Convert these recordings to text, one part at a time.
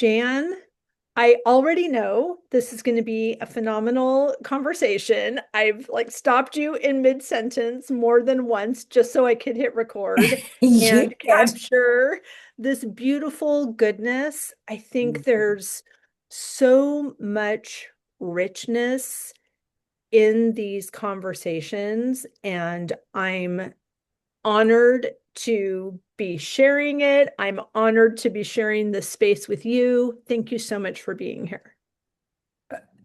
Jan, I already know this is going to be a phenomenal conversation. I've like stopped you in mid-sentence more than once just so I could hit record You and did. capture this beautiful goodness. I think there's so much richness in these conversations, and I'm honored to be sharing it. I'm honored to be sharing this space with you. Thank you so much for being here.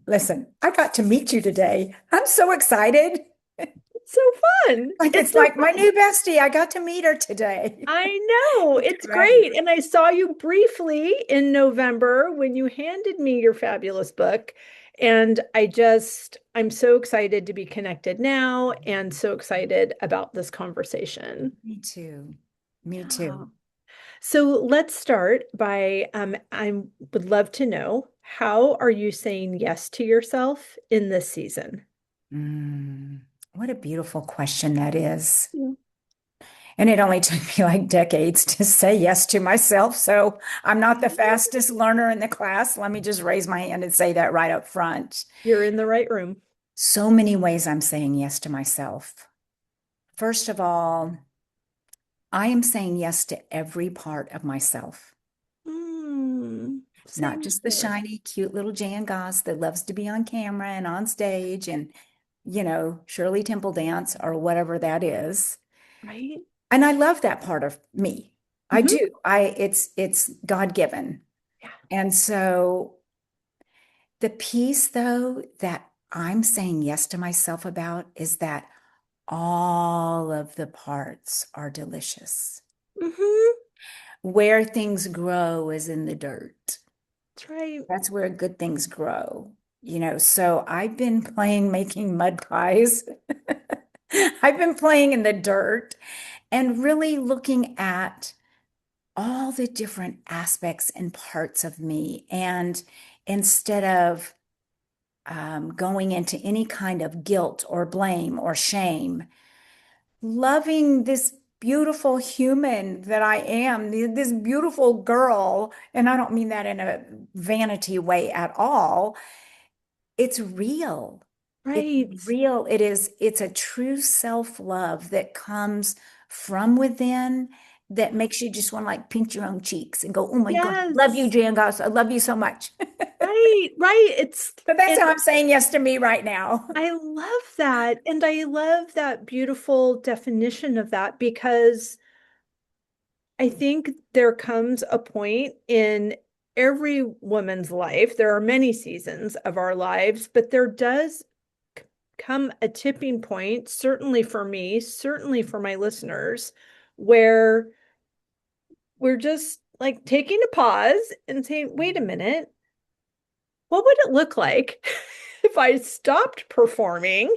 Listen, I got to meet you today. I'm so excited. It's so fun. Like It's it's so like my fun. new bestie. I got to meet her today. I know. It's It's great. great. And I saw you briefly in November when you handed me your fabulous book. And I'm so excited to be connected now and so excited about this conversation. Me too. Me Yeah. too. So let's start by I would love to know, how are you saying yes to yourself in this season? Mm, what a beautiful question that is. Yeah. And it only took me like decades to say yes to myself. So I'm not the fastest learner in the class. Let me just raise my hand and say that right up front. You're in the right room. So many ways I'm saying yes to myself. First of all, I am saying yes to every part of myself, not Same just the here, shiny, cute little Jan Goss that loves to be on camera and on stage and, Shirley Temple Dance or whatever that is. right? And I love that part of me. I Hmm. do. It's God-given. Yeah. And so the piece though that I'm saying yes to myself about is that all of the parts are delicious. Hmm. Where things grow is in the dirt. That's right. That's where good things grow. So I've been playing making mud pies. I've been playing in the dirt and really looking at all the different aspects and parts of me. And instead of going into any kind of guilt or blame or shame, loving this beautiful human that I am, this beautiful girl. And I don't mean that in a vanity way at all. It's real. It's Right. real. It's a true self-love that comes from within that makes you just want to like pinch your own cheeks and go, oh my God, love you, Yes. Jan Goss. I love you so much. Right. Right. So that's And how I'm saying yes to me right now. I love that. And I love that beautiful definition of that because I think there comes a point in every woman's life. There are many seasons of our lives, but there does come a tipping point, certainly for me, certainly for my listeners, where we're just like taking a pause and saying, wait a minute, what would it look like if I stopped performing?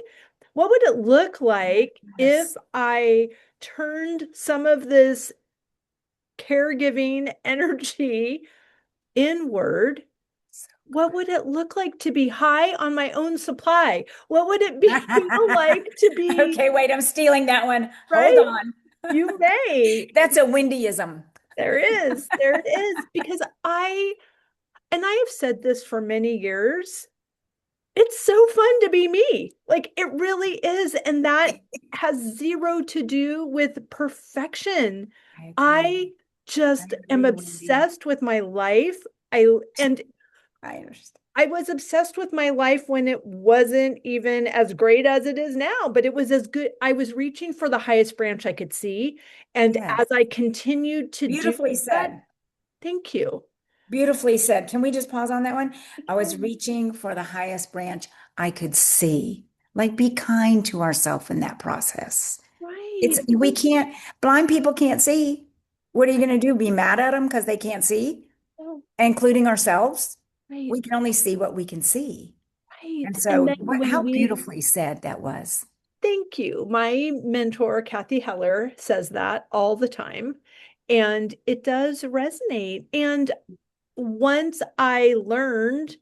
What would it look like if Yes. I turned some of this caregiving energy inward? So What would it look like to be high on my own supply? What would it be feel like to be Okay, wait, I'm stealing that one. Hold right? on. You may. That's a Wendyism. There it is. Because and I have said this for many years, it's so fun to be me. Like it really is. And that has zero to do with perfection. I agree. I I just am agree, Wendy. obsessed with my life. And I understand. I was obsessed with my life when it wasn't even as great as it is now, but it was as good. I was reaching for the highest branch I could see. And Yes. as I continued to do Beautifully that, said. thank you. Beautifully said. Can we just pause on that one? I was reaching for the highest branch I could see. Like, be kind to ourselves in that process. Right, We right, can't, blind people can't see. What are you going to do? Be mad at them because they can't see, oh, including ourselves? right, We can only see what we can see. right. And And so, then when how we beautifully said that was. thank you. My mentor, Kathy Heller, says that all the time. And it does resonate. And once I learned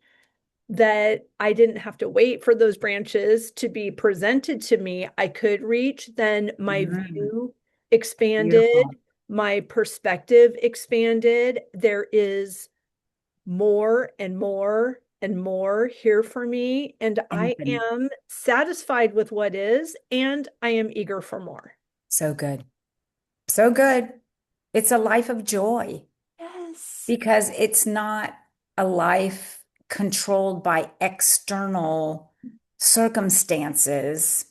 that I didn't have to wait for those branches to be presented to me, I could reach, then my Mm, view expanded, beautiful. my perspective expanded. There is more and more and more here for me. And I Infinite. am satisfied with what is, and I am eager for more. So good. So good. It's a life of joy Yes, because it's not a life controlled by external circumstances.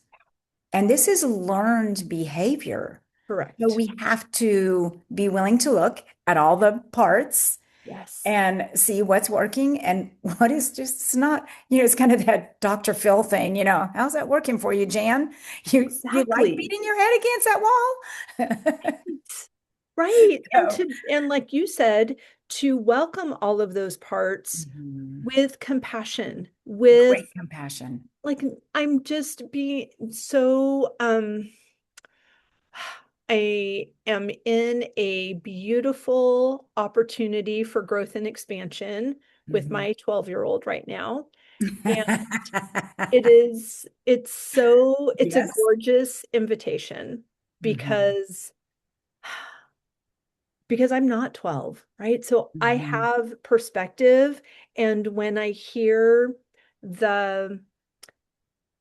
And this is learned behavior. So correct. we have to be willing to look at all the parts Yes, and see what's working and what is just it's not, it's kind of that Dr. Phil thing, how's that working for you, Jan? You like exactly. beating your head against that wall? Right. And So, and like you said, to welcome all of those parts mhm. with compassion, with Great compassion. like I'm just being so I am in a beautiful opportunity for growth and expansion with Mhm. my 12-year-old right now. And it's a Yes. gorgeous invitation Mhm. because I'm not 12, right? So I Mhm. have perspective. And when I hear the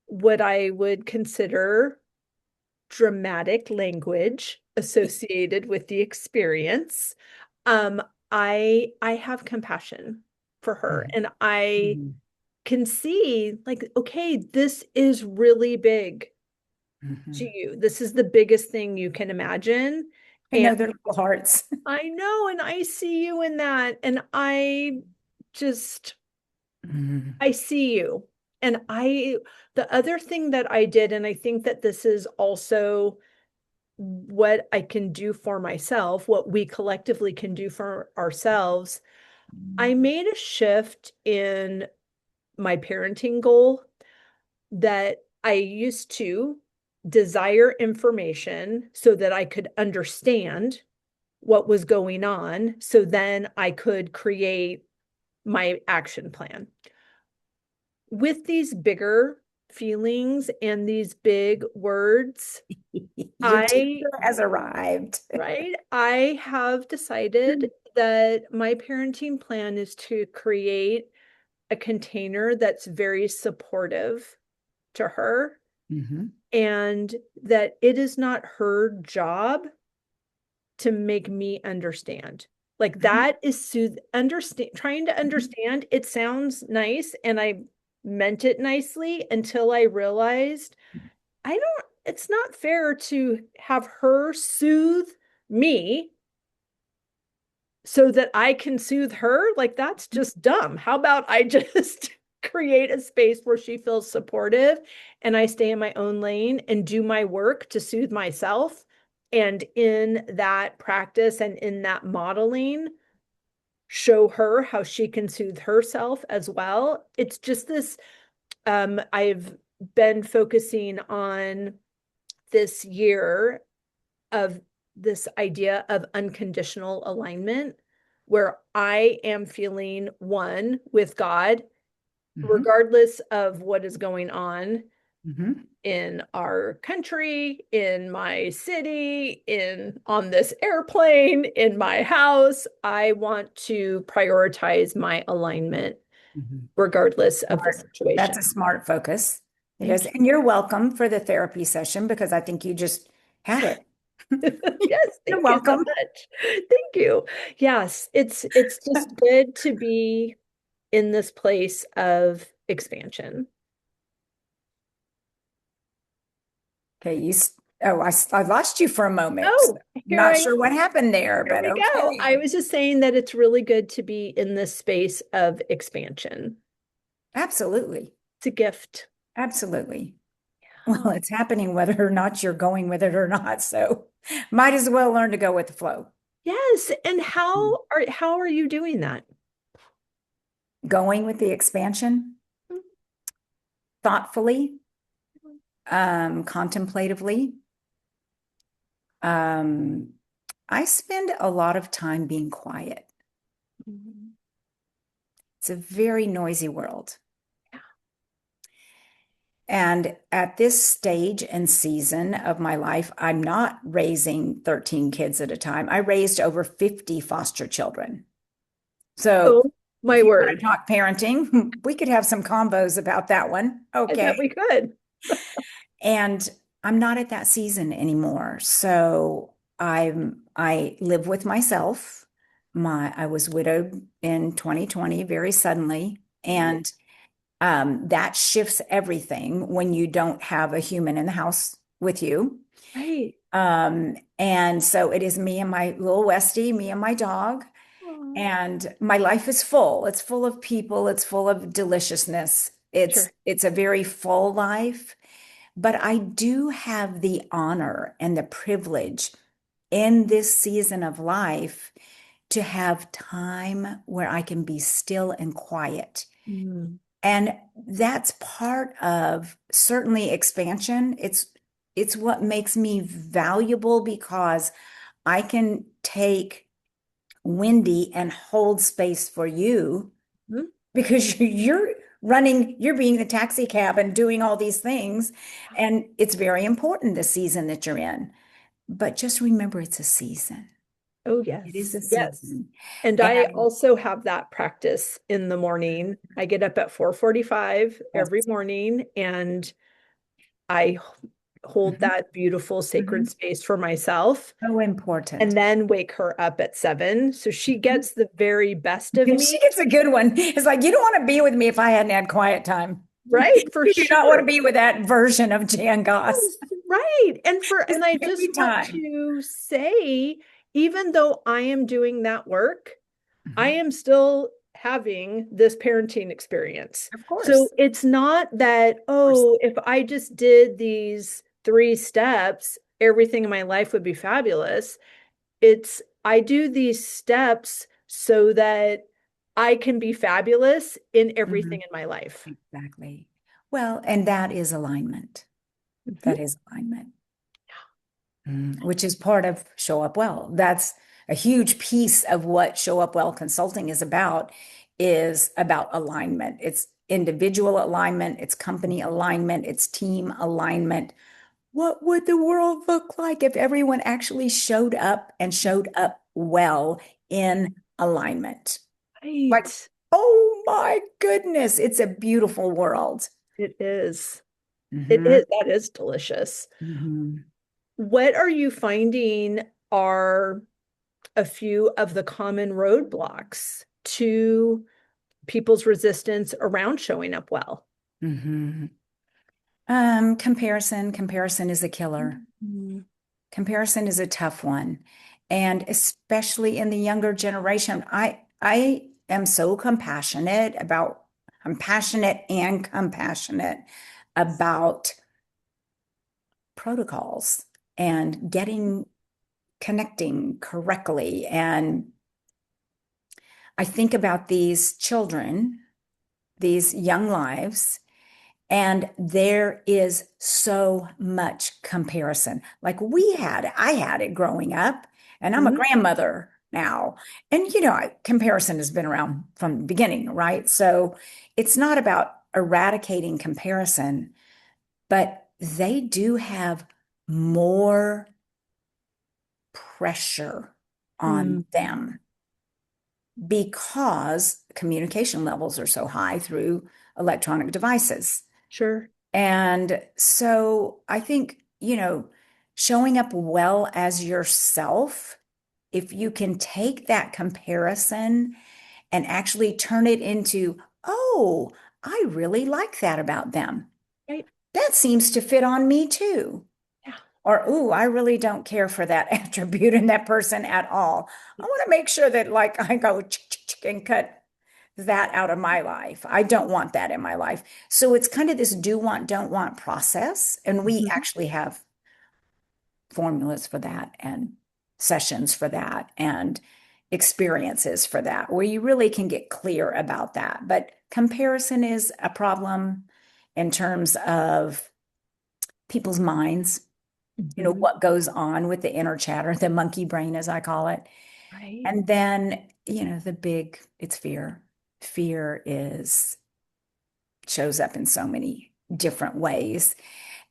what I would consider dramatic language associated with the experience, um, I have compassion for her. Mhm. And I Mhm. can see like, okay, this is really big to Mhm. you. This is the biggest thing you can imagine. I know their little hearts. I know, and I see you in that. And just, Mhm. I see you. And the other thing that I did, and I think that this is also what I can do for myself, what we collectively can do for ourselves, I made a shift in my parenting goal that I used to desire information so that I could understand what was going on. So then I could create my action plan. With these bigger feelings and these big words, Your I, teacher has arrived. right, I have decided that my parenting plan is to create a container that's very supportive to her Mhm. and that it is not her job to make me understand. Like Mhm. that is understand trying to Mhm. understand. It sounds nice and I meant it nicely until I realized it's not fair to have her soothe me so that I can soothe her. Like that's just dumb. How about I just create a space where she feels supportive and I stay in my own lane and do my work to soothe myself. And in that practice and in that modeling, show her how she can soothe herself as well. It's just this, I've been focusing on this year of this idea of unconditional alignment, where I am feeling one with God, Mhm. regardless of what is going on Mhm. in our country, in my city, in on this airplane, in my house. I want to prioritize my alignment Mhm. regardless of the Smart. That's situation. a smart focus. Yes. Thank And you're welcome for the therapy session because I think you just had it. you. Yes, You're thank you so welcome. much. Thank you. Yes, it's just good to be in this place of expansion. Okay, I lost you for a moment. Oh, here Not I am. sure what happened there, Here but we go. okay. I was just saying that it's really good to be in this space of expansion. Absolutely. It's a gift. Absolutely. Well, Oh, it's happening whether or not you're going with it or not. So might as well learn to go with the flow. yes. And how are you doing that? Going with the expansion thoughtfully, contemplatively. Um, I spend a lot of time being quiet. Mhm. It's a very noisy world. And at this stage and season of my life, I'm not raising 13 kids at a time. I raised over 50 foster children. So Oh My If you want word. to talk parenting, we could have some combos about that one. I Okay. bet we could. And I'm not at that season anymore. So I live with myself. I was widowed in 2020 very suddenly. Right. And that shifts everything when you don't have a human in the house with you. Right. And so it is me and my little Westie, me and my dog. Aw, And my life is full. It's full of people. It's full of deliciousness. sure. It's a very full life. But I do have the honor and the privilege in this season of life to have time where I can be still and quiet. Mm, And that's part of certainly expansion. It's what makes me valuable because I can take Wendy and hold space for you mm, because you're running, you're being the taxi cab and doing all these things. And it's very important the season that you're in. But just remember it's a season. oh, It is yes. a Yes. season. And I And also have that practice in the morning. I get up at 4:45 every yes. morning and I hold Mhm. that beautiful sacred Mhm. space for myself So important. and then wake her up at 7. So she Mhm. gets the very best of And she me, gets a good one. It's like, you don't want to be with me if I hadn't had quiet time. right? For You do not want to sure. be with that version of Jan Goss. Yes, right. Just And I give just me want time. to say, even though I am doing that work, I Mhm. am still having this parenting experience. Of So course. it's not that, Of course. oh, if I just did these 3 steps, everything in my life would be fabulous. It's, I do these steps so that I can be fabulous in everything Mhm. in my life. Exactly. Well, and that is alignment. That Mhm. is alignment. Which is part of Show Up Well. That's a huge piece of what Show Up Well consulting is about alignment. It's individual alignment, it's company alignment, it's team alignment. What would the world look like if everyone actually showed up and showed up well in alignment? Like, Right. oh my goodness, it's a beautiful world. It is. It Mhm. is. That is delicious. Mhm. What are you finding are a few of the common roadblocks to people's resistance around showing up well? Mhm. Comparison is a killer. Mhm. Comparison is a tough one. And especially in the younger generation, I am so I'm passionate and compassionate about protocols and connecting correctly. And I think about these children, these young lives. And there is so much comparison. Like I had it growing up, and I'm a Mhm. grandmother now. And, comparison has been around from the beginning, right? So it's not about eradicating comparison, but they do have more pressure on Mhm. them because communication levels are so high through electronic devices. Sure. And so I think, showing up well as yourself, if you can take that comparison and actually turn it into, oh, I really like that about them. Right. That seems to fit on me too. Yeah. Or, ooh, I really don't care for that attribute in that person at all. I want to make sure that like I go and cut that out of my life. I don't want that in my life. So it's kind of this do want, don't want process. And we Mhm. actually have formulas for that and sessions for that and experiences for that, where you really can get clear about that. But comparison is a problem in terms of people's minds, Mhm. what goes on with the inner chatter, the monkey brain, as I call it. Right. And then, it's fear. Fear shows up in so many different ways.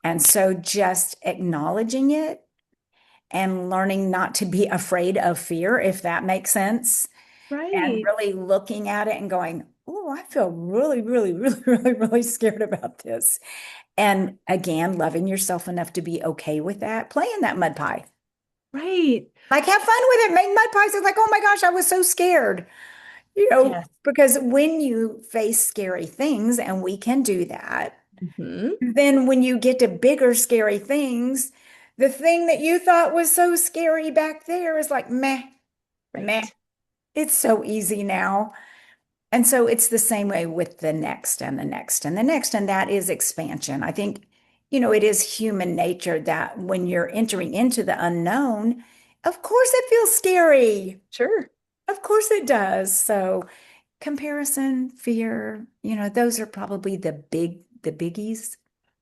And so just acknowledging it and learning not to be afraid of fear, if that makes sense, and Right. really looking at it and going, oh, I feel really, really, really, really, really scared about this. And again, loving yourself enough to be okay with that, play in that mud pie. Right. Like have fun with it, make mud pies. It's like, oh my gosh, I was so scared, Yes. because when you face scary things, and we can do that, Hmm. then when you get to bigger scary things, the thing that you thought was so scary back there is like, meh, meh. Right. It's so easy now. And so it's the same way with the next and the next and the next, and that is expansion. I think, it is human nature that when you're entering into the unknown, of course it feels scary. Sure. Of course it does. So comparison, fear, those are probably the biggies.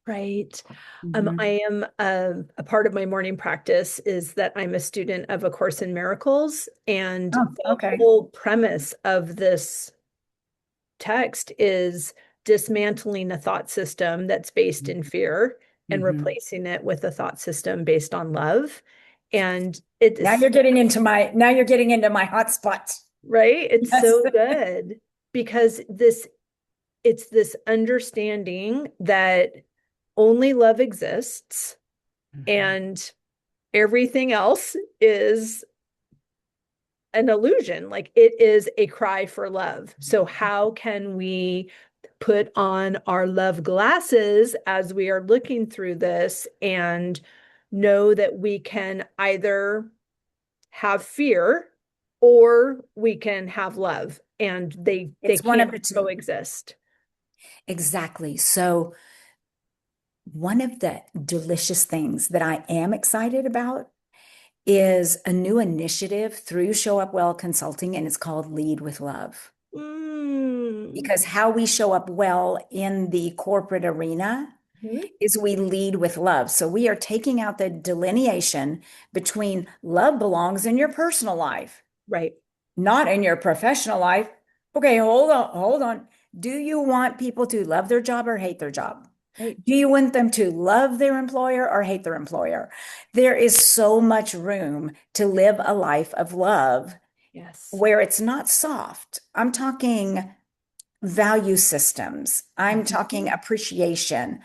Right. Mhm. I am a part of my morning practice is that I'm a student of A Course in Miracles, and Oh, the okay. whole premise of this text is dismantling a thought system that's based in fear and Mhm. replacing it with a thought system based on love. And it is Now you're getting into my hot spots. right. It's Yes. so good because it's this understanding that only love exists Mhm. and everything else is an illusion. Like it is a cry for love. So, how can we put on our love glasses as we are looking through this and know that we can either have fear or we can have love and they It's one can't of the two. coexist. Exactly. So one of the delicious things that I am excited about is a new initiative through Show Up Well Consulting, and it's called Lead with Love. Mm. Because how we show up well in the corporate arena Mhm. is we lead with love. So we are taking out the delineation between love belongs in your personal life, Right, not in your professional life. Okay, hold on, hold on. Do you want people to love their job or hate their job? right. Do you want them to love their employer or hate their employer? There is so much room to live a life of love Yes. where it's not soft. I'm talking value systems. I'm talking Mhm. appreciation.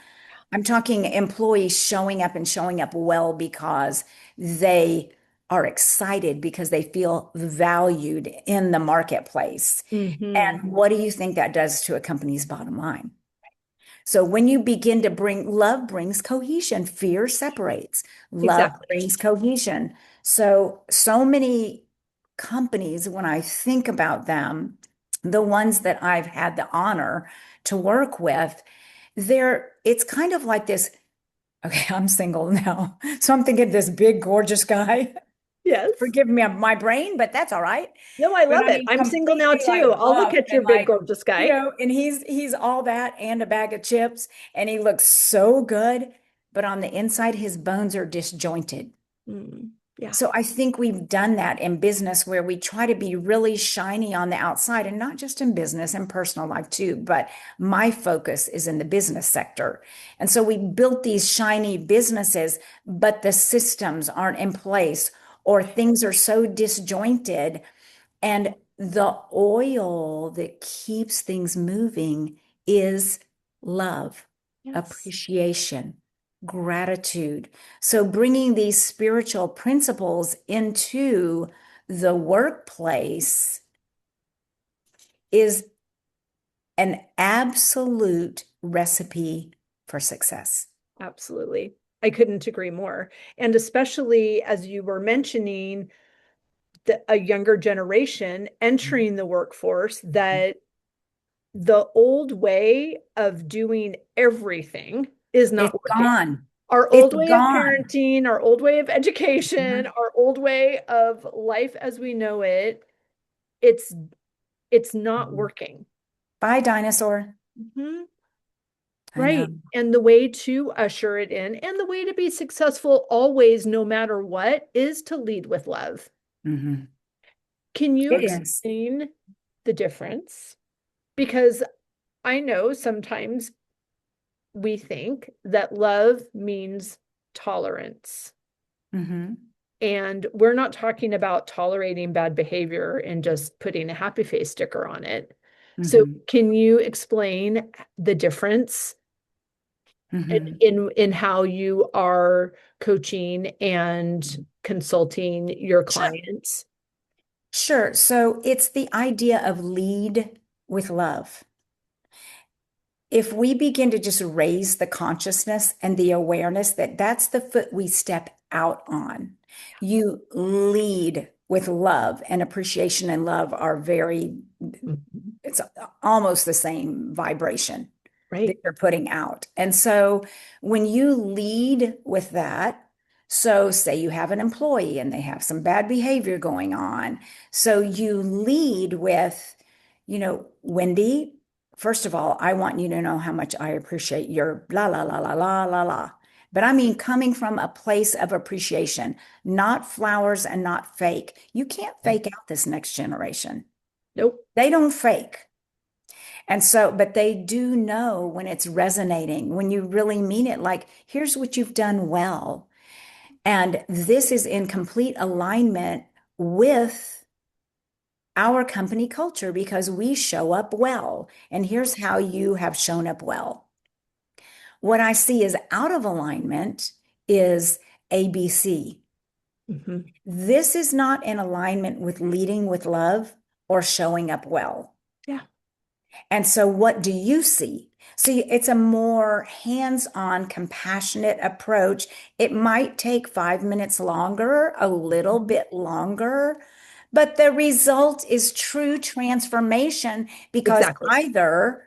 I'm talking employees showing up and showing up well because they are excited because they feel valued in the marketplace. Mhm. And what do you think that does to a company's bottom line? So when you begin to bring love brings cohesion, fear separates, love Exactly. brings cohesion. So many companies, when I think about them, the ones that I've had the honor to work with, it's kind of like this. Okay, I'm single now. So I'm thinking this big, gorgeous guy. Yes. Forgive me my brain, but that's all right. No, I But love I it. mean, I'm single now completely like too. I'll look buff at your and big like, gorgeous guy. and he's all that and a bag of chips, and he looks so good, but on the inside, his bones are disjointed. Mm, yeah. So I think we've done that in business where we try to be really shiny on the outside, and not just in business and personal life too, but my focus is in the business sector. And so we built these shiny businesses, but the systems aren't in place or things are so disjointed, and the oil that keeps things moving is love, Yes. appreciation, gratitude. So bringing these spiritual principles into the workplace is an absolute recipe for success. Absolutely. I couldn't agree more. And especially as you were mentioning a younger generation entering the workforce, that the old way of doing everything is It's not working. gone. Our It's old way of gone. parenting, our old way of education, Mhm. our old way of life as we know it, it's it's not Mhm. working. Bye, dinosaur. Mhm. I know. Right. And the way to usher it in and the way to be successful always, no matter what, is to lead with love. Mhm. Can you It is. explain the difference? Because I know sometimes we think that love means tolerance. Mhm. And we're not talking about tolerating bad behavior and just putting a happy face sticker on it. So Hmm. can you explain the difference Hmm. in how you are coaching and consulting your Sure. clients? Sure. So it's the idea of lead with love. If we begin to just raise the consciousness and the awareness that that's the foot we step out on, you lead with love, and appreciation and love are very, Mhm. it's almost the same vibration that Right. you're putting out. And so when you lead with that, so say you have an employee and they have some bad behavior going on. So you lead with, Wendy, first of all, I want you to know how much I appreciate your la la la la la la la. But I mean, coming from a place of appreciation, not flowers and not fake. You can't fake out this next generation. Nope. They don't fake. And so, but they do know when it's resonating, when you really mean it, like, here's what you've done well. And this is in complete alignment with our company culture because we show up well. And here's how you have shown up well. What I see is out of alignment is ABC. Hmm. This is not in alignment with leading with love or showing up well. Yeah. And so, what do you see? See, it's a more hands on, compassionate approach. It might take 5 minutes longer, a little Mhm. bit longer, but the result is true transformation because Exactly. either,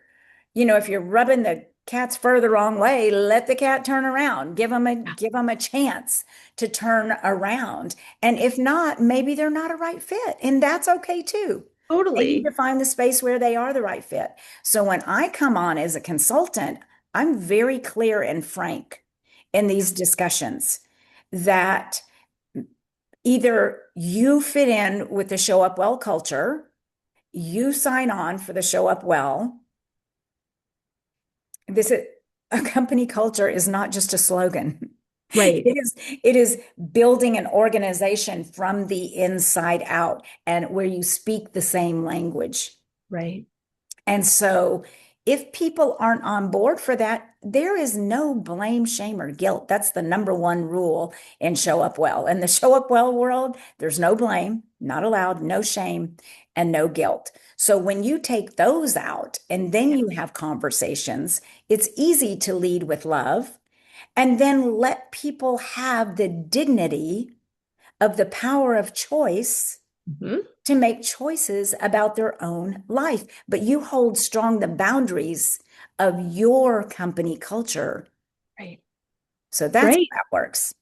if you're rubbing the cat's fur the wrong way, let the cat turn around. Yeah. Give them a chance to turn around. And if not, maybe they're not a right fit, and that's okay too. They need Totally. to find the space where they are the right fit. So when I come on as a consultant, I'm very clear and frank in these discussions that either you fit in with the show up well culture, you sign on for the show up well. This is a company culture is not just a slogan. Right. It is building an organization from the inside out and where you speak the same language. Right. And so, if people aren't on board for that, there is no blame, shame, or guilt. That's the number one rule in Show Up Well. In the Show Up Well world, there's no blame, not allowed, no shame, and no guilt. So, when you take those out and then Yeah. you have conversations, it's easy to lead with love and then let people have the dignity of the power of choice Hmm. to make choices about their own life. But you hold strong the boundaries of your company culture. Right. So that's Right. how that works.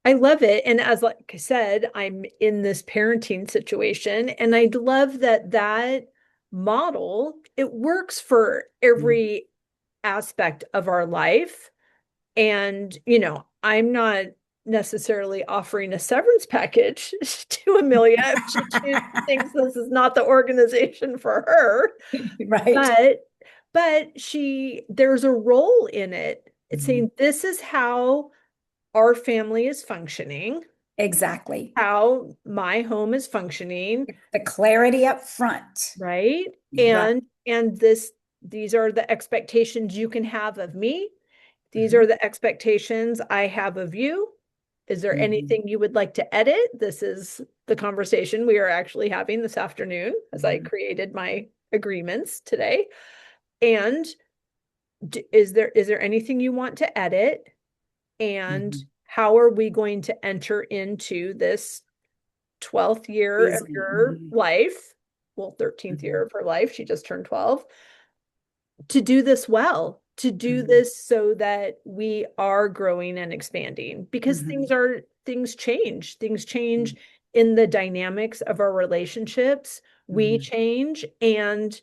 I love it. And as like I said, I'm in this parenting situation, and I love that model, it works for Mhm. every aspect of our life. And, I'm not necessarily offering a severance package to Amelia if she thinks this is not the organization for her. Right. But there's a role in it. It's Mhm. saying this is how our family is functioning, Exactly. how my home is functioning, The clarity up front. right? Right. And these are the expectations you can have of me. These are Mhm. the expectations I have of you. Is there Mhm. anything you would like to edit? This is the conversation we are actually having this afternoon as I Mhm. created my agreements today. And is there anything you want to edit? And Mhm. how are we going to enter into this 12th year of Easy. your Mhm. life? Well, 13th year Mhm. of her life. She just turned 12. To do this well, to do Mhm. this so that we are growing and expanding because Mhm. things change in the dynamics of our relationships. We Mhm. change, and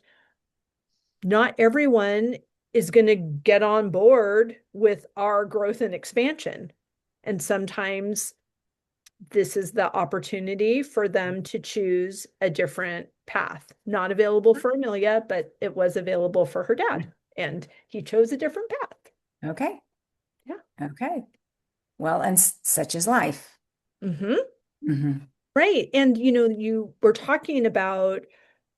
not everyone is going to get on board with our growth and expansion. And sometimes this is the opportunity for them to choose a different path. Not available for Amelia, but it was available for her dad, and he chose a different path. Okay. Yeah. Okay. Well, and such is life. Hmm. Hmm. Right. And you were talking about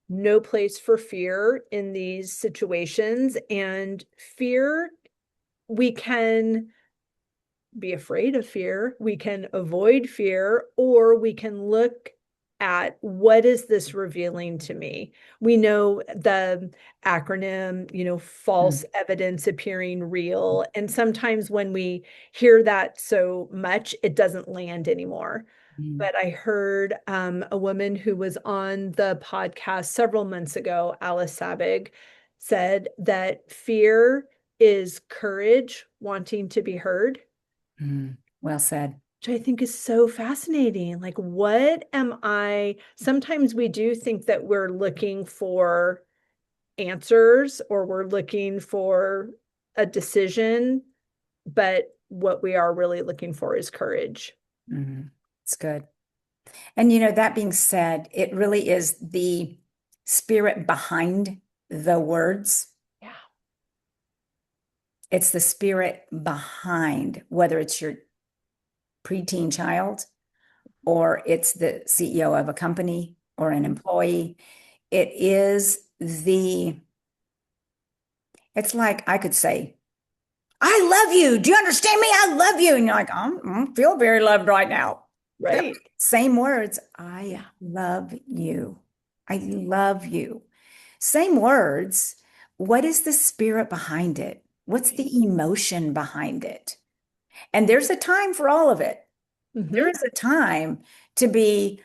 no place for fear in these situations, and fear, we can be afraid of fear, we can avoid fear, or we can look at what is this revealing to me. We know the acronym, false evidence appearing real. And sometimes when we hear that so much, it doesn't land anymore. Mm-hmm. But I heard a woman who was on the podcast several months ago, Alice Sabig, said that fear is courage wanting to be heard, Mm. Well said. which I think is so fascinating. Like, what am I? Sometimes we do think that we're looking for answers or we're looking for a decision, but what we are really looking for is courage. Hmm. It's good. And that being said, it really is the spirit behind the words. Yeah. It's the spirit behind whether it's your preteen child or it's the CEO of a company or an employee. It is it's like I could say, I love you. Do you understand me? I love you. And you're like, I feel very loved right now. That Right. same words. I Yeah. love you. I love you. Same words. What is the spirit behind it? What's Right. the emotion behind it? And there's a time for all of it. There Hmm. is a time to be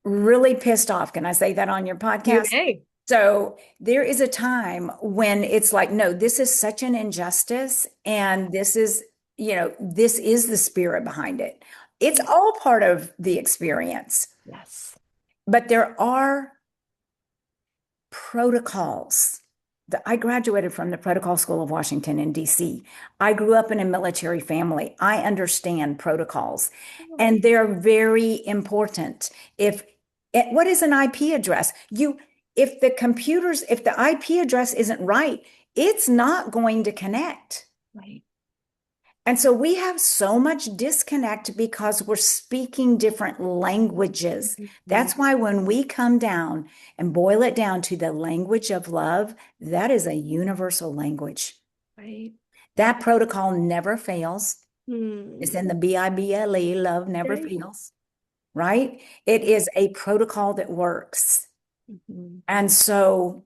really pissed off. Can I say that on your You podcast? may. So there is a time when it's like, no, this is such an injustice. And this is the spirit behind it. It's all part of the experience. Yes. But there are protocols. I graduated from the Protocol School of Washington in DC. I grew up in a military family. I understand protocols, Oh, and they're very important. What is an IP address? If the IP address isn't right, it's not going to connect. right. And so we have so much disconnect because we're speaking different languages. Mhm. That's why when we come down and boil it down to the language of love, that is a universal language. Right. That protocol never fails. It's Hmm. in the BIBLE, love never Okay. fails, right? It Yeah. is a protocol that works. Mhm. And so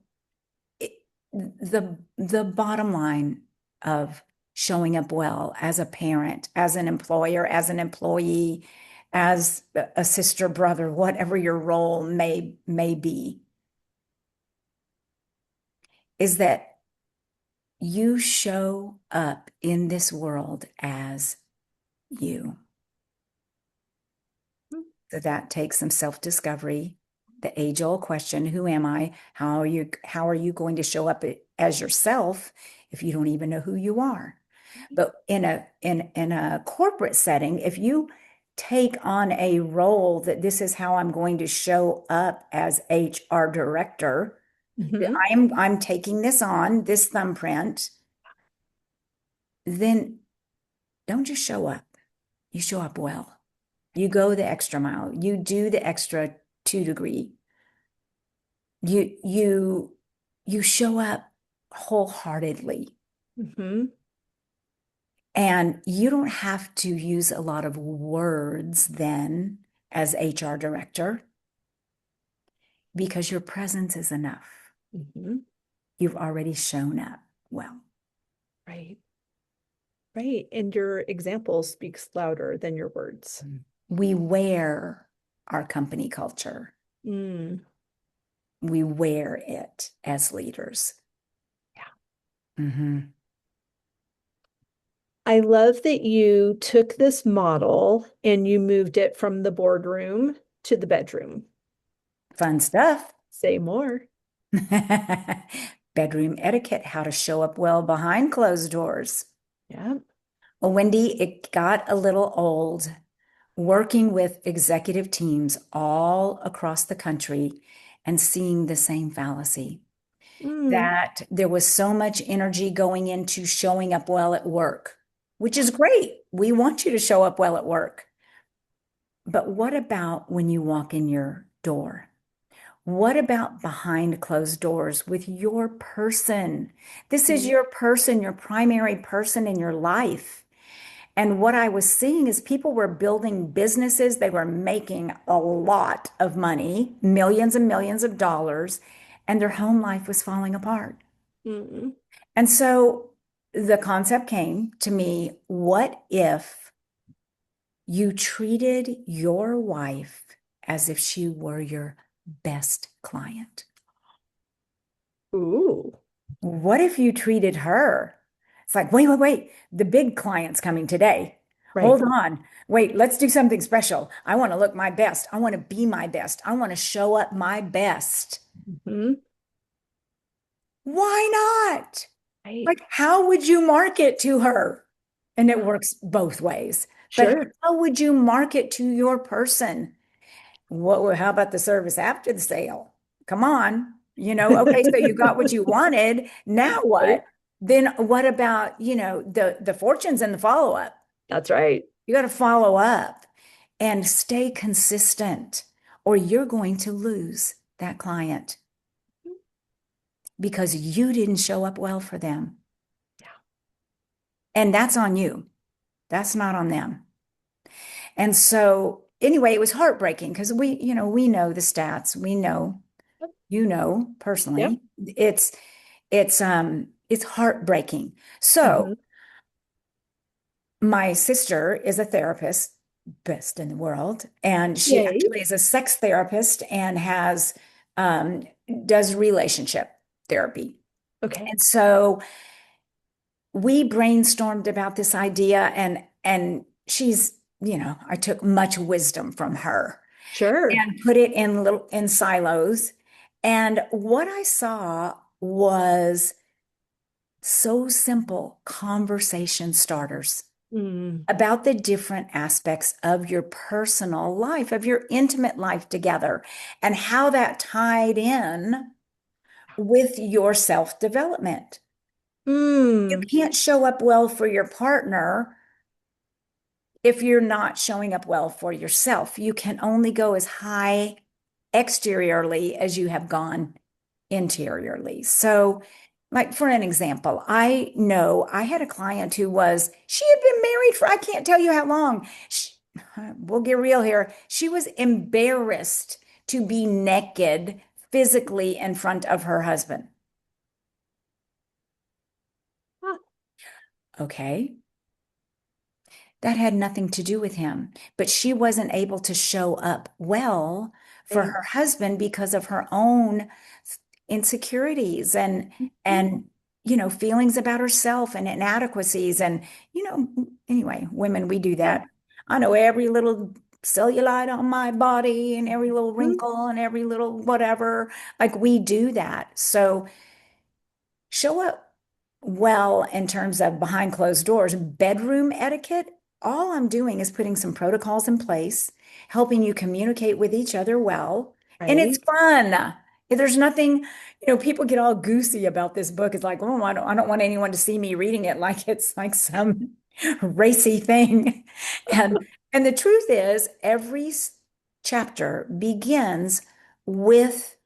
it, the bottom line of showing up well as a parent, as an employer, as an employee, as a sister, brother, whatever your role may be, is that you show up in this world as you. So that takes some self-discovery, the age-old question, who am I? How are you going to show up as yourself if you don't even know who you are? But in a corporate setting, if you take on a role that this is how I'm going to show up as HR director, Mhm. I'm taking this on, this thumbprint, then don't just show up. You show up well. You go the extra mile. You do the extra 2 degree. You show up wholeheartedly. Mhm. And you don't have to use a lot of words then as HR director because your presence is enough. Mhm. You've already shown up well. Right. Right. And your example speaks louder than your words. We wear our company culture. Mm. We wear it as leaders. Yeah. Mhm. I love that you took this model and you moved it from the boardroom to the bedroom. Fun stuff. Say more. Bedroom etiquette, how to show up well behind closed doors. Yeah. Well, Wendy, it got a little old working with executive teams all across the country and seeing the same fallacy Mm. that there was so much energy going into showing up well at work, which is great. We want you to show up well at work. But what about when you walk in your door? What about behind closed doors with your person? This is Mm, your person, your primary person in your life. And what I was seeing is people were building businesses. They were making a lot of money, millions and millions of dollars, and their home life was falling apart. mm, And so the concept came to me, what if you treated your wife as if she were your best client? ooh, What if you treated her? It's like, wait, wait, wait. The big client's coming today. right. Hold on. Wait, let's do something special. I want to look my best. I want to be my best. I want to show up my best. Hmm. Why not? Right. Like, how would you market to her? And it works both ways. But Sure. how would you market to your person? How about the service after the sale? Come on. Okay, so you got what you wanted. Now Right. what? Then what about, the fortunes and the follow-up? That's right. You got to follow up and stay consistent, or you're going to lose that client because you didn't show up well for them. Yeah. And that's on you. That's not on them. And so anyway, it was heartbreaking because we know the stats. We know, Yep. personally. It's heartbreaking. So Hmm. my sister is a therapist, best in the world, and she Yay. actually is a sex therapist and has um does relationship therapy. Okay. And so we brainstormed about this idea, and she's, I took much wisdom from her Sure. and put it in silos. And what I saw was so simple conversation starters Mm. about the different aspects of your personal life, of your intimate life together, and how that tied in with your self development. You Mm. can't show up well for your partner if you're not showing up well for yourself. You can only go as high exteriorly as you have gone interiorly. So, like for an example, I know I had a client she had been married for, I can't tell you how long. We'll get real here. She was embarrassed to be naked physically in front of her husband. Ah, Okay. That had nothing to do with him, but she wasn't able to show up well for right. her husband because of her own insecurities Mhm. and feelings about herself and inadequacies. And anyway, women, we do Yeah. that. I know every little cellulite on my body and every little Mhm. wrinkle and every little whatever, like we do that. So show up well in terms of behind closed doors, bedroom etiquette. All I'm doing is putting some protocols in place, helping you communicate with each other well. And it's Right. fun. There's nothing, people get all goosey about this book. It's like, oh, I don't want anyone to see me reading it like it's like some racy thing. And and the truth is, every chapter begins with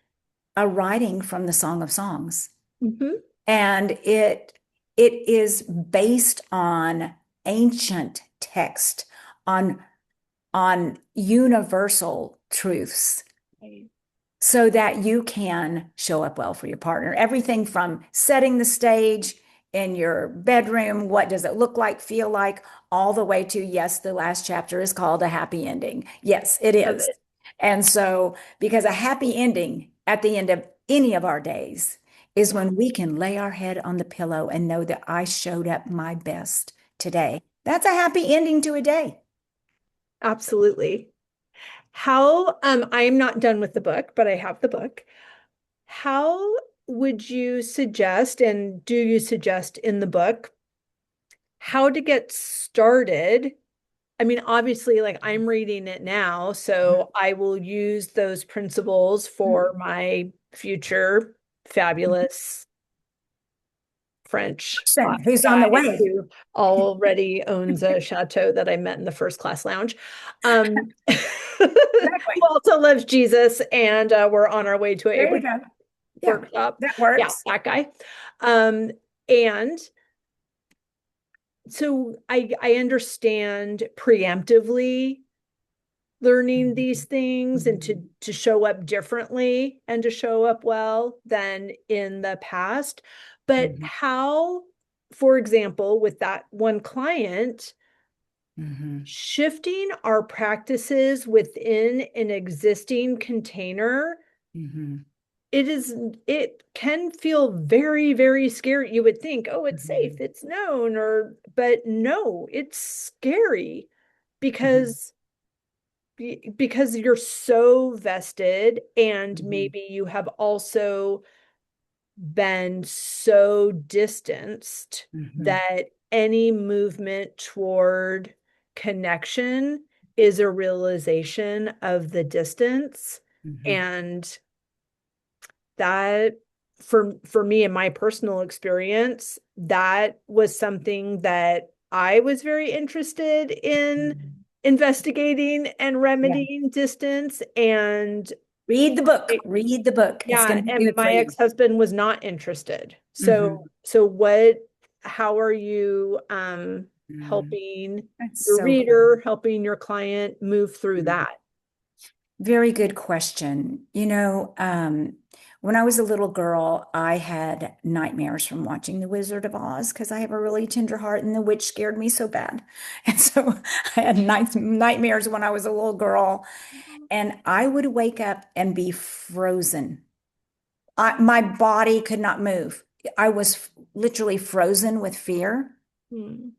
a writing from the Song of Songs. Hmm. And it is based on ancient text, on universal truths, Right. so that you can show up well for your partner. Everything from setting the stage in your bedroom, what does it look like, feel like, all the way to, yes, the last chapter is called a happy ending. Yes, it Love is. it. And so, because a happy ending at the end of any of our days is Yeah. when we can lay our head on the pillow and know that I showed up my best today. That's a happy ending to a day. Absolutely. How, I'm not done with the book, but I have the book. How would you suggest, and do you suggest in the book, how to get started? I mean, obviously, like I'm reading it now, so I will use those principles for my future fabulous French Person who's on the guy way. who already owns a chateau that I met in the first class lounge. Who Exactly. also loves Jesus, and we're on our way to There a you go. Yeah, workshop. that Yeah, works. that guy. And so I understand preemptively learning these Mhm. things and Mhm. to show up differently and to show up well than in the past. But Mhm. how, for example, with that one client, Mhm. shifting our practices within an existing container, Mhm. it can feel very, very scary. You would think, oh, it's safe, Mhm. it's known, but no, it's scary Mhm. because because you're so vested, and Mhm. maybe you have also been so distanced Mhm. that any movement toward connection is a realization of the distance. Mhm. And that, for me in my personal experience, that was something that I was very interested in Mhm. investigating and Yeah. remedying distance. And Read the book. it, Read the book. It's yeah, going to be and good for my you. ex-husband was not interested. So Mhm. how are you Mhm. helping That's your so good. reader, helping your client move through Mhm. that? Very good question. When I was a little girl, I had nightmares from watching The Wizard of Oz because I have a really tender heart and the witch scared me so bad. And so I had nightmares when I was a little girl, and I would wake up and be frozen. My body could not move. I was literally frozen with fear. Hmm.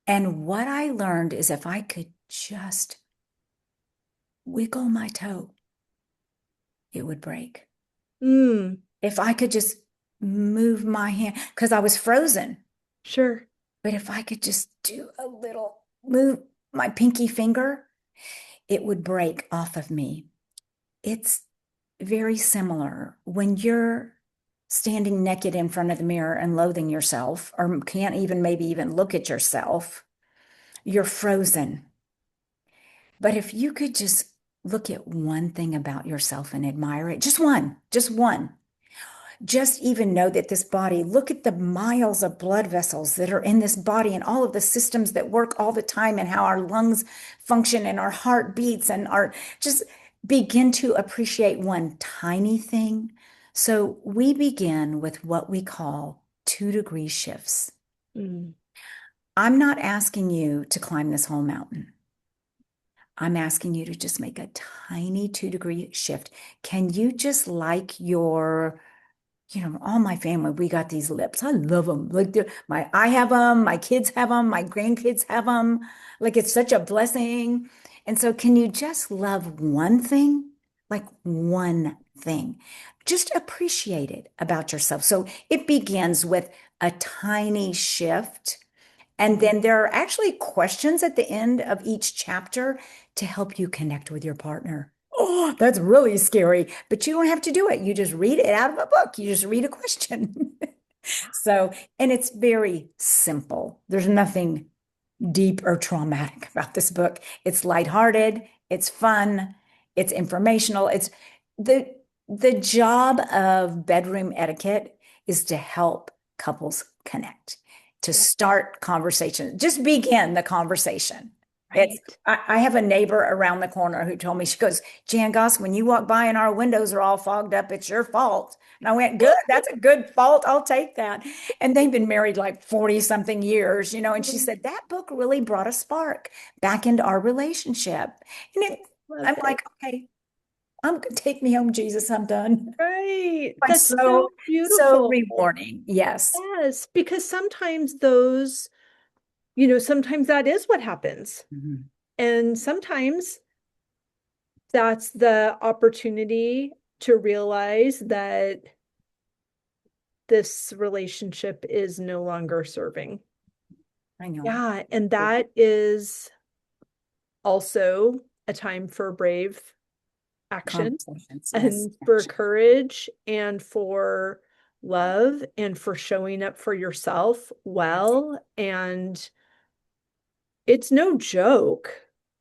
And what I learned is if I could just wiggle my toe, it would break. Mm, If I could just move my hand, because I was frozen, sure. but if I could just do a little move my pinky finger, it would break off of me. It's very similar when you're standing naked in front of the mirror and loathing yourself, or can't even maybe even look at yourself, you're frozen. But if you could just look at one thing about yourself and admire it, just one, just even know that this body, look at the miles of blood vessels that are in this body and all of the systems that work all the time and how our lungs function and our heart beats and our just begin to appreciate one tiny thing. So we begin with what we call 2-degree shifts. Mm, I'm not asking you to climb this whole mountain. I'm asking you to just make a tiny 2-degree shift. Can you just like all my family, we got these lips. I love them. Like I have them, my kids have them, my grandkids have them. Like it's such a blessing. And so can you just love one thing? Like one thing. Just appreciate it about yourself. So it begins with a tiny shift. And mm, then there are actually questions at the end of each chapter to help you connect with your partner. Oh, that's really scary, but you don't have to do it. You just read it out of a book. You just read a question. So, and it's very simple. There's nothing deep or traumatic about this book. It's lighthearted, it's fun, it's informational. It's the the job of bedroom etiquette is to help couples connect, to yeah, start conversation, just begin the conversation. It's right. I have a neighbor around the corner who told me, she goes, Jan Goss, when you walk by and our windows are all fogged up, it's your fault. And I went, good, that's a good fault. I'll take that. And they've been married like 40 something years, and she said that book really brought a spark back into our relationship. And Love I'm it. like, okay, I'm gonna take me home, Jesus, I'm done. Right. But That's so so beautiful. rewarding. Yes. Yes, because sometimes sometimes that is what happens. Mhm. And sometimes that's the opportunity to realize that this relationship is no longer serving. I know. Yeah, and that is also a time for brave action Conversations. Yes. and for courage and for love and for showing up for yourself Yes. well. And it's no joke.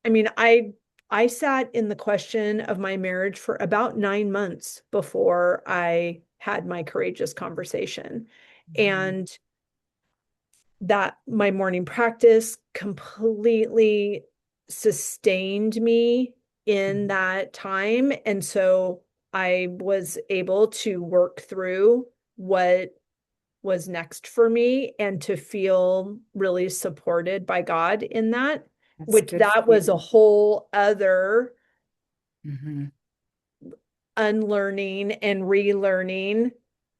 I mean, I sat in the question of my marriage for about 9 months before I had my courageous conversation. Mhm. And that my morning practice completely sustained me in Mhm. that time. And so I was able to work through what was next for me and to feel really supported by God in that, That's which good for that was a you. whole other Mhm. unlearning and relearning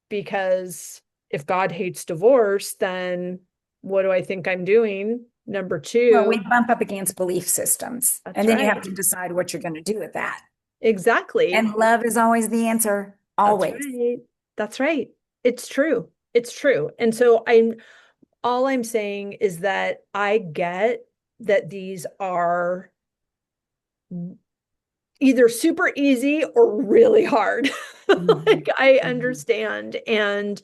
because if God hates divorce, then what do I think I'm doing? Number Well, two, we bump up against belief systems, that's and then you have right. to decide what you're going to do with that. Exactly. And love is always the answer, That's always. right. That's right. It's true. It's true. And so I'm all I'm saying is that I get that these are either super easy or really hard. Mhm. Like I Mhm. understand and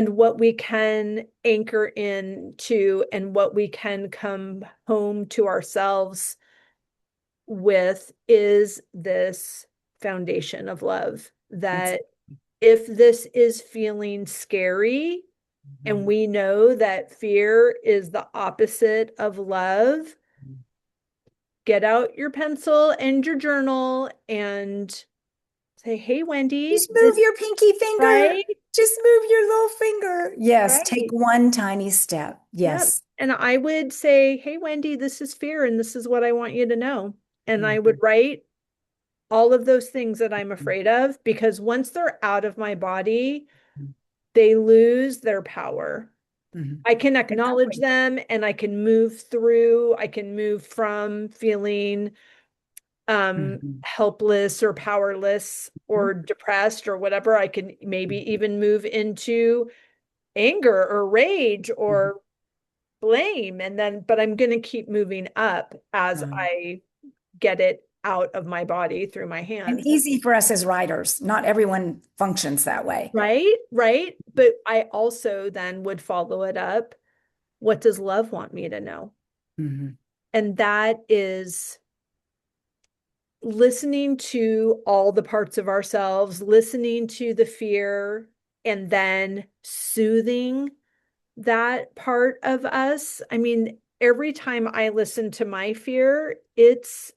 what we can anchor into and what we can come home to ourselves with is this foundation of love That's that if this is feeling scary and mhm. we know that fear is the opposite of love, get out your pencil and your journal and say, "Hey, Wendy, Just move this your pinky finger. right, Just move your little finger. Yes, take right, one tiny step. yep." Yes. And I would say, "Hey, Wendy, this is fear, and this is what I want you to know." And I would Mhm. write all of those things that I'm afraid of because once they're out of my body, they lose their power. Mhm. I can acknowledge Exactly. them and I can move through, I can move from feeling Mhm. helpless or powerless Mhm. or depressed or whatever. I can maybe even move into anger or rage Mhm. or blame. And then, but I'm going to keep moving up as Um, I get it out of my body through my and hands. easy for us as writers. Not everyone functions that way. Right, right. But I also then would follow it up. What does love want me to know? Mhm. And that is listening to all the parts of ourselves, listening to the fear, and then soothing that part of us. I mean, every time I listen to my fear, it's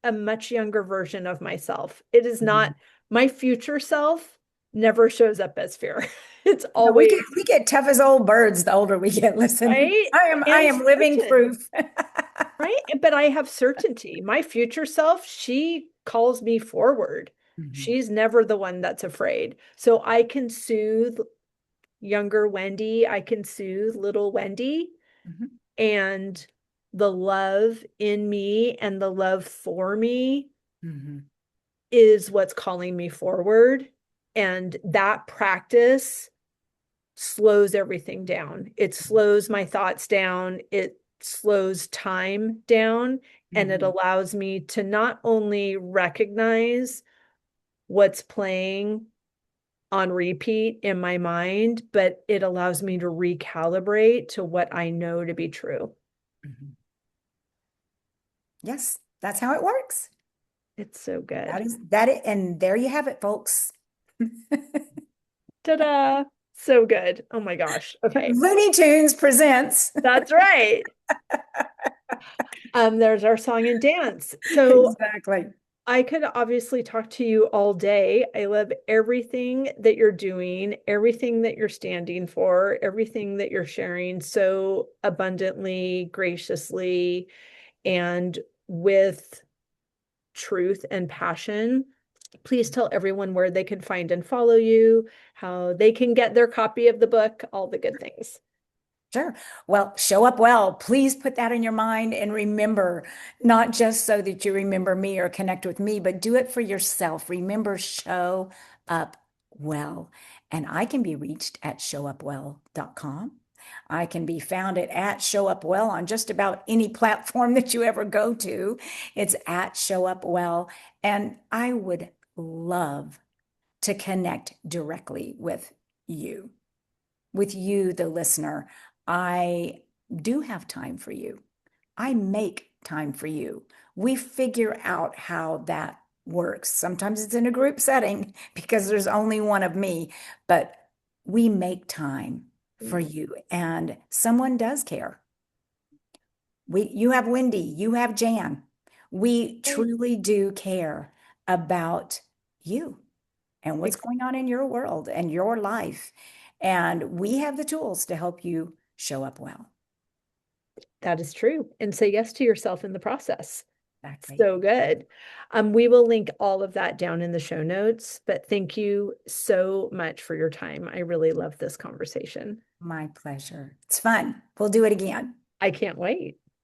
a much younger version of myself. It is not Mhm. my future self never shows up as fear. It's No, always we get tough as old birds the older we get. Listen, right I and am living certain. proof. Right? But I have certainty. My future self, she calls me forward. Mhm. She's never the one that's afraid. So I can soothe younger Wendy. I can soothe little Wendy. Mhm. And the love in me and the love for me Mhm. is what's calling me forward. And that practice slows everything down. It slows my thoughts down. It slows time down. And it Mhm. allows me to not only recognize what's playing on repeat in my mind, but it allows me to recalibrate to what I know to be true. Mhm. Yes, that's how it works. It's so That good. is that it, and there you have it, folks. Ta-da! So good. Oh my gosh. Okay. Looney Tunes presents. That's right. There's our song and dance. So Exactly. I could obviously talk to you all day. I love everything that you're doing, everything that you're standing for, everything that you're sharing so abundantly, graciously, and with truth and passion. Please tell everyone where they can find and follow you, how they can get their copy of the book, all the good things. Sure. Well, show up well. Please put that in your mind and remember, not just so that you remember me or connect with me, but do it for yourself. Remember, show up well. And I can be reached at showupwell.com. I can be found at Show Up Well on just about any platform that you ever go to. It's at Show Up Well. And I would love to connect directly with you, with you, the listener. I do have time for you. I make time for you. We figure out how that works. Sometimes it's in a group setting because there's only one of me, but we make time for you and someone does care. You have Wendy, you have Jan. We Right. truly do care about you and what's Ex- going on in your world and your life. And we have the tools to help you show up well. That is true. And say yes to yourself in the process. Exactly. So good. We will link all of that down in the show notes, but thank you so much for your time. I really love this conversation. My pleasure. It's fun. We'll do it again. I can't wait.